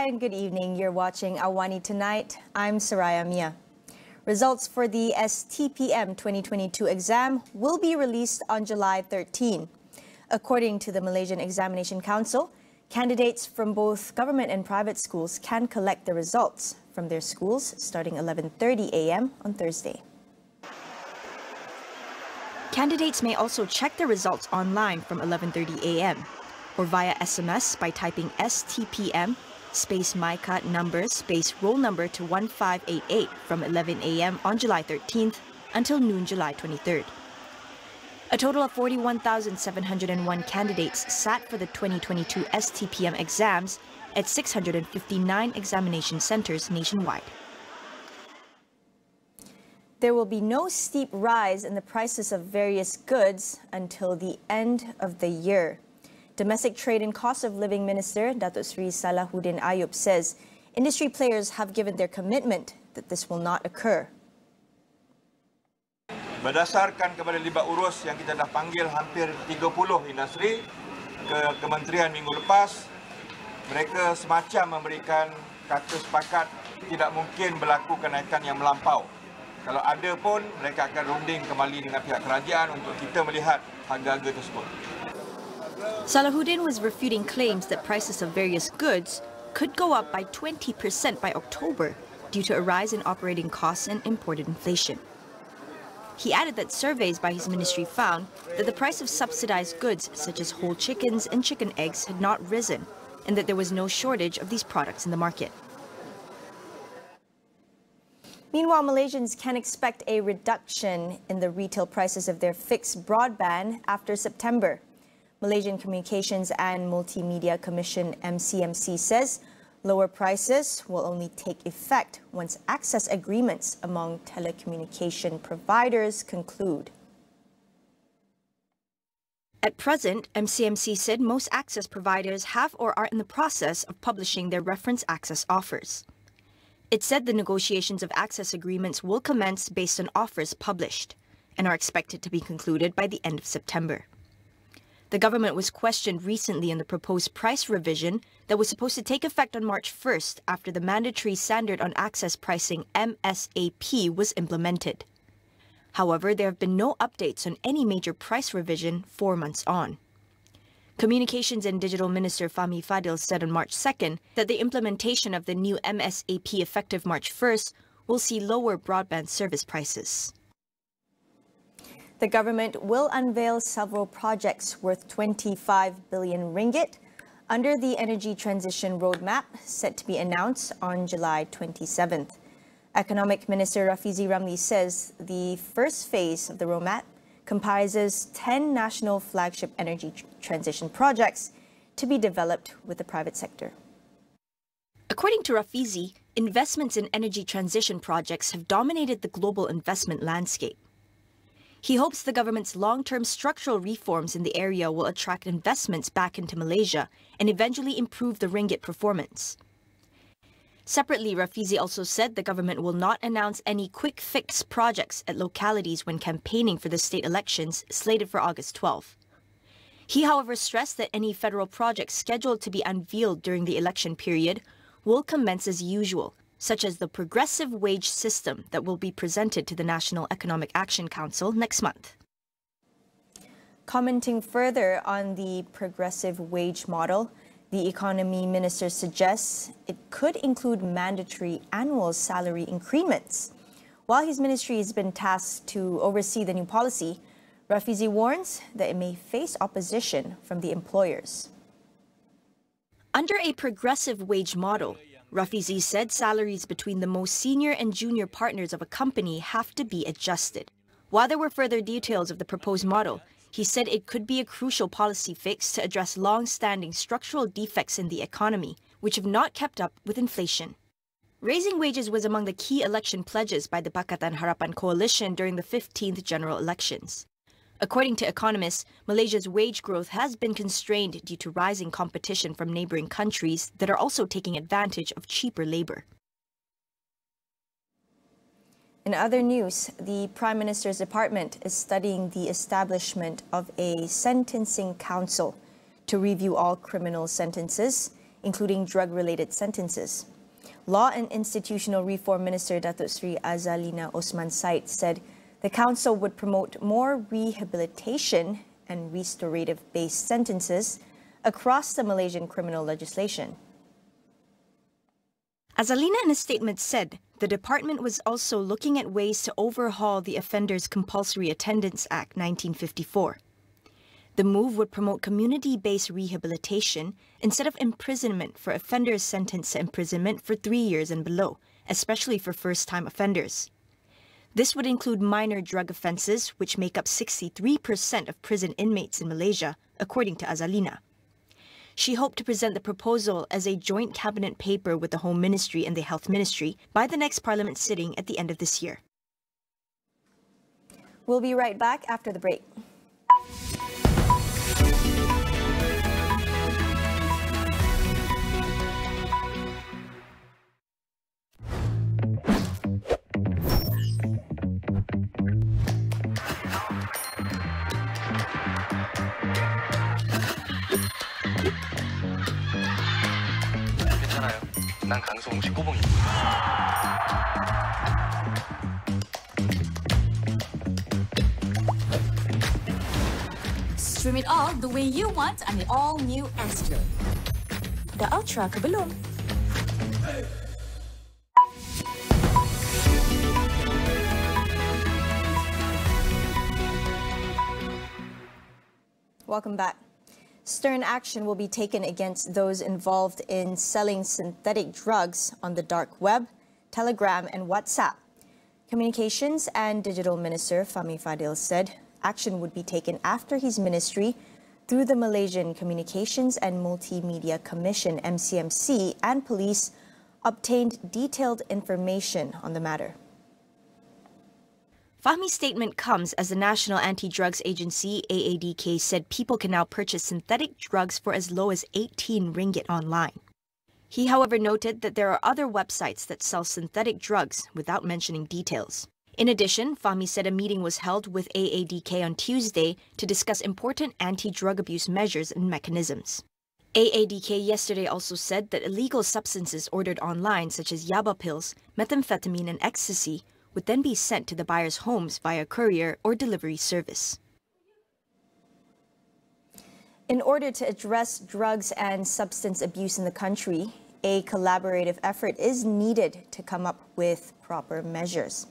Hi and good evening. You're watching AWANI Tonight. I'm Saraya Mia. Results for the STPM 2022 exam will be released on July 13. According to the Malaysian Examination Council, candidates from both government and private schools can collect the results from their schools starting 11:30 a.m. on Thursday. Candidates may also check their results online from 11:30 a.m. or via SMS by typing STPM space MyCard number space roll number to 1588 from 11 a.m. on July 13th until noon July 23rd. A total of 41,701 candidates sat for the 2022 STPM exams at 659 examination centers nationwide. There will be no steep rise in the prices of various goods until the end of the year. Domestic Trade and Cost of Living Minister Datuk Seri Salahuddin Ayub says industry players have given their commitment that this will not occur. Berdasarkan kepada libat urus yang kita dah panggil hampir 30 industri ke kementerian minggu lepas, mereka semacam memberikan kata sepakat tidak mungkin berlaku kenaikan yang melampau. Kalau ada pun, mereka akan runding kembali dengan pihak kerajaan untuk kita melihat harga-harga tersebut. Salahuddin was refuting claims that prices of various goods could go up by 20% by October due to a rise in operating costs and imported inflation. He added that surveys by his ministry found that the price of subsidized goods such as whole chickens and chicken eggs had not risen and that there was no shortage of these products in the market. Meanwhile, Malaysians can expect a reduction in the retail prices of their fixed broadband after September. Malaysian Communications and Multimedia Commission MCMC says lower prices will only take effect once access agreements among telecommunication providers conclude. At present, MCMC said most access providers have or are in the process of publishing their reference access offers. It said the negotiations of access agreements will commence based on offers published and are expected to be concluded by the end of September. The government was questioned recently in the proposed price revision that was supposed to take effect on March 1st after the mandatory standard on access pricing MSAP was implemented. However, there have been no updates on any major price revision 4 months on. Communications and Digital Minister Fahmi Fadil said on March 2nd that the implementation of the new MSAP effective March 1st will see lower broadband service prices. The government will unveil several projects worth 25 billion ringgit under the Energy Transition Roadmap set to be announced on July 27th. Economic Minister Rafizi Ramli says the first phase of the roadmap comprises 10 national flagship energy transition projects to be developed with the private sector. According to Rafizi, investments in energy transition projects have dominated the global investment landscape. He hopes the government's long-term structural reforms in the area will attract investments back into Malaysia and eventually improve the ringgit performance. Separately, Rafizi also said the government will not announce any quick fix projects at localities when campaigning for the state elections slated for August 12. He, however, stressed that any federal projects scheduled to be unveiled during the election period will commence as usual, such as the progressive wage system that will be presented to the National Economic Action Council next month. Commenting further on the progressive wage model, the Economy Minister suggests it could include mandatory annual salary increments. While his ministry has been tasked to oversee the new policy, Rafizi warns that it may face opposition from the employers. Under a progressive wage model, Rafizi said salaries between the most senior and junior partners of a company have to be adjusted. While there were further details of the proposed model, he said it could be a crucial policy fix to address long-standing structural defects in the economy, which have not kept up with inflation. Raising wages was among the key election pledges by the Pakatan Harapan coalition during the 15th general elections. According to economists, Malaysia's wage growth has been constrained due to rising competition from neighboring countries that are also taking advantage of cheaper labor. In other news, the Prime Minister's department is studying the establishment of a sentencing council to review all criminal sentences including drug-related sentences. Law and Institutional Reform Minister Datuk Sri Azalina Osman Said said the council would promote more rehabilitation and restorative-based sentences across the Malaysian criminal legislation. Azalina in a statement said the department was also looking at ways to overhaul the Offenders Compulsory Attendance Act 1954. The move would promote community-based rehabilitation instead of imprisonment for offenders sentenced to imprisonment for 3 years and below, especially for first-time offenders. This would include minor drug offences, which make up 63% of prison inmates in Malaysia, according to Azalina. She hoped to present the proposal as a joint cabinet paper with the Home Ministry and the Health Ministry by the next Parliament sitting at the end of this year. We'll be right back after the break. 난 강송 19봉입니다. Stream it all the way you want on the all-new Astro. The Ultra ke belum? Welcome back. Stern action will be taken against those involved in selling synthetic drugs on the dark web, Telegram and WhatsApp. Communications and Digital Minister Fahmi Fadil said action would be taken after his ministry, through the Malaysian Communications and Multimedia Commission MCMC and police, obtained detailed information on the matter. Fahmi's statement comes as the National Anti-Drugs Agency, AADK, said people can now purchase synthetic drugs for as low as 18 ringgit online. He, however, noted that there are other websites that sell synthetic drugs without mentioning details. In addition, Fahmi said a meeting was held with AADK on Tuesday to discuss important anti-drug abuse measures and mechanisms. AADK yesterday also said that illegal substances ordered online, such as yaba pills, methamphetamine and ecstasy, would then be sent to the buyers' homes via courier or delivery service. In order to address drugs and substance abuse in the country, a collaborative effort is needed to come up with proper measures.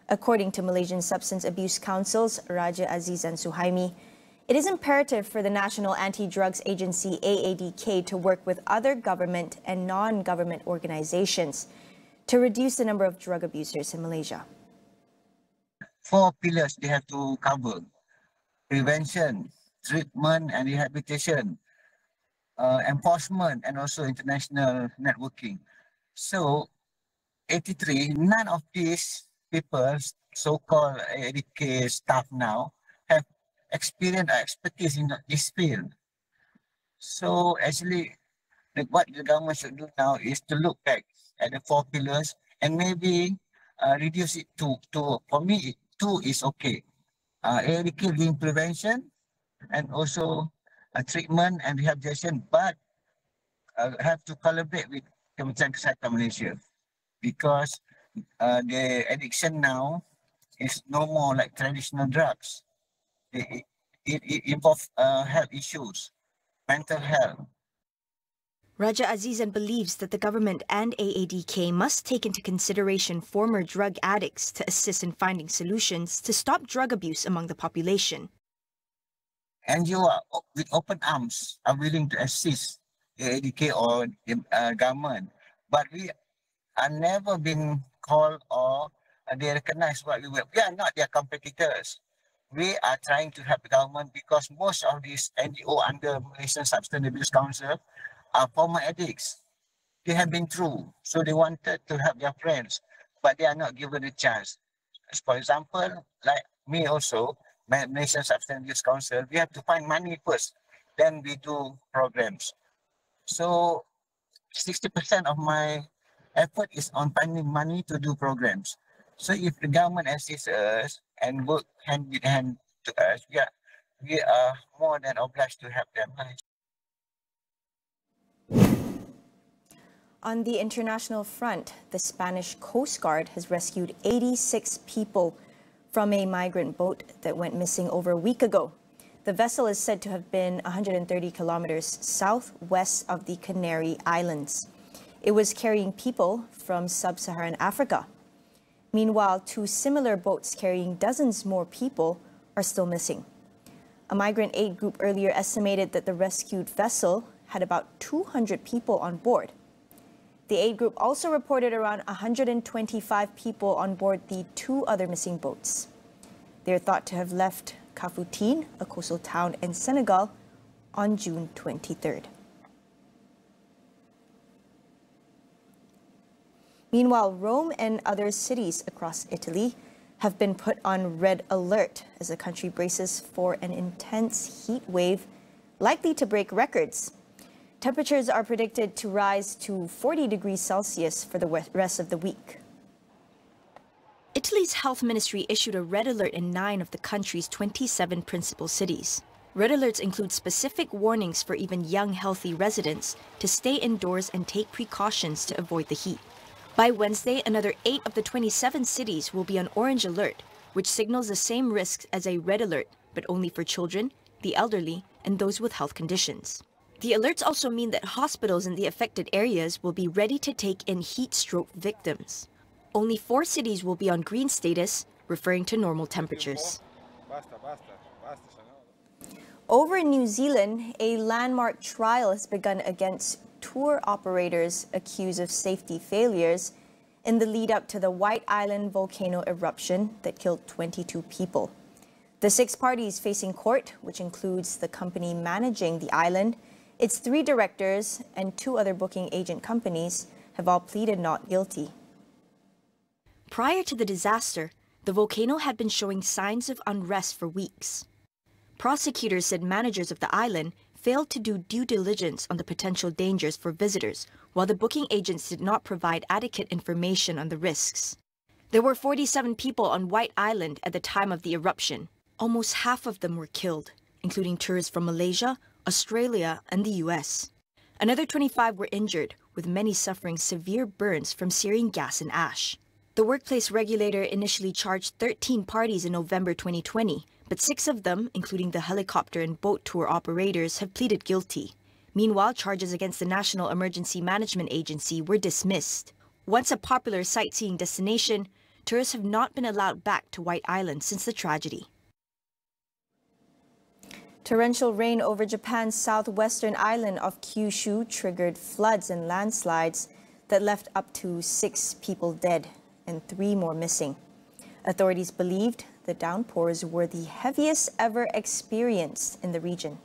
According to Malaysian Substance Abuse Council's Raja Aziz and Suhaimi, it is imperative for the National Anti-Drugs Agency AADK to work with other government and non-government organizations to reduce the number of drug abusers in Malaysia. 4 pillars they have to cover: prevention, treatment and rehabilitation, enforcement, and also international networking. So 83, none of these people, so-called ADK staff now, have experience or expertise in this field. So actually, what the government should do now is to look back at the 4 pillars and maybe reduce it to for me, 2 is okay. ADK doing prevention and also treatment and rehabilitation, but have to collaborate with Kerajaan Kesihatan Malaysia, because the addiction now is no more like traditional drugs. It involves health issues, mental health. Raja Azizan believes that the government and AADK must take into consideration former drug addicts to assist in finding solutions to stop drug abuse among the population. And you are with open arms are willing to assist AADK or the government, but we are never been called or they recognize what we will. We are not their competitors. We are trying to help the government because most of these NGO under Malaysian Substance Abuse Council are former addicts. They have been through, so they wanted to help their friends, but they are not given a chance. As for example, like me also, Malaysian Substance Abuse Council, we have to find money first, then we do programs. So 60% of my effort is on finding money to do programs. So if the government assists us and work hand in hand to us, we are more than obliged to help them. On the international front, the Spanish Coast Guard has rescued 86 people from a migrant boat that went missing over a week ago. The vessel is said to have been 130 kilometers southwest of the Canary Islands. It was carrying people from sub-Saharan Africa. Meanwhile, 2 similar boats carrying dozens more people are still missing. A migrant aid group earlier estimated that the rescued vessel had about 200 people on board. The aid group also reported around 125 people on board the 2 other missing boats. They are thought to have left Kafountine, a coastal town in Senegal, on June 23rd. Meanwhile, Rome and other cities across Italy have been put on red alert as the country braces for an intense heat wave likely to break records. Temperatures are predicted to rise to 40 degrees Celsius for the rest of the week. Italy's health ministry issued a red alert in 9 of the country's 27 principal cities. Red alerts include specific warnings for even young, healthy residents to stay indoors and take precautions to avoid the heat. By Wednesday, another 8 of the 27 cities will be on orange alert, which signals the same risks as a red alert, but only for children, the elderly, and those with health conditions. The alerts also mean that hospitals in the affected areas will be ready to take in heat stroke victims. Only 4 cities will be on green status, referring to normal temperatures. Over in New Zealand, a landmark trial has begun against tour operators accused of safety failures in the lead-up to the White Island volcano eruption that killed 22 people. The 6 parties facing court, which includes the company managing the island, its 3 directors, and 2 other booking agent companies, have all pleaded not guilty. Prior to the disaster, the volcano had been showing signs of unrest for weeks. Prosecutors said managers of the island failed to do due diligence on the potential dangers for visitors, while the booking agents did not provide adequate information on the risks. There were 47 people on White Island at the time of the eruption. Almost half of them were killed, including tourists from Malaysia, Australia, and the US. Another 25 were injured, with many suffering severe burns from searing gas and ash. The workplace regulator initially charged 13 parties in November 2020, but 6 of them, including the helicopter and boat tour operators, have pleaded guilty. Meanwhile, charges against the National Emergency Management Agency were dismissed. Once a popular sightseeing destination, tourists have not been allowed back to White Island since the tragedy. Torrential rain over Japan's southwestern island of Kyushu triggered floods and landslides that left up to 6 people dead and 3 more missing. Authorities believed the downpours were the heaviest ever experienced in the region.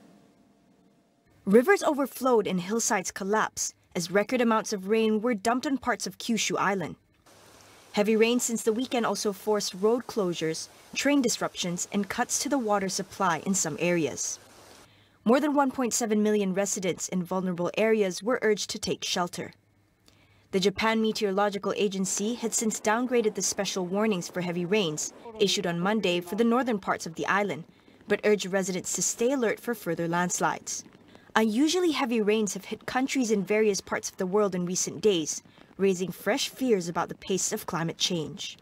Rivers overflowed and hillsides collapsed as record amounts of rain were dumped on parts of Kyushu Island. Heavy rain since the weekend also forced road closures, train disruptions, and cuts to the water supply in some areas. More than 1.7 million residents in vulnerable areas were urged to take shelter. The Japan Meteorological Agency had since downgraded the special warnings for heavy rains issued on Monday for the northern parts of the island, but urged residents to stay alert for further landslides. Unusually heavy rains have hit countries in various parts of the world in recent days, raising fresh fears about the pace of climate change.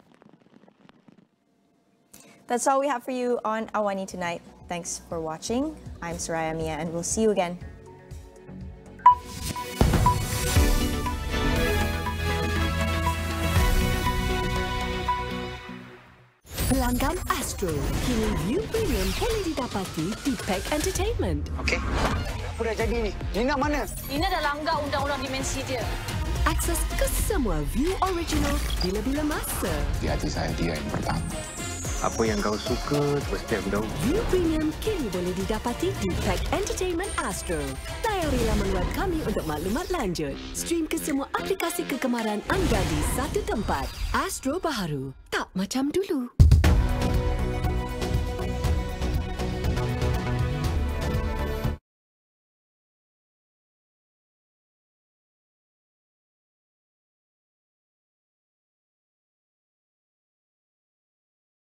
That's all we have for you on AWANI tonight. Thanks for watching. I'm Saraya Mia, and we'll see you again. Pelanggan Astro, kini view premium boleh didapati di Pack Entertainment. Okey. Apa dah jadi ni? Lina mana? Lina dah langgar undang-undang dimensi dia. Akses ke semua view original bila-bila masa. Di hati saya dia yang pertama. Apa yang kau suka, setiap dahulu. View premium kini boleh didapati di Pack Entertainment Astro. Layari laman web kami untuk maklumat lanjut. Stream ke semua aplikasi kegemaran anda di satu tempat. Astro Baharu, tak macam dulu.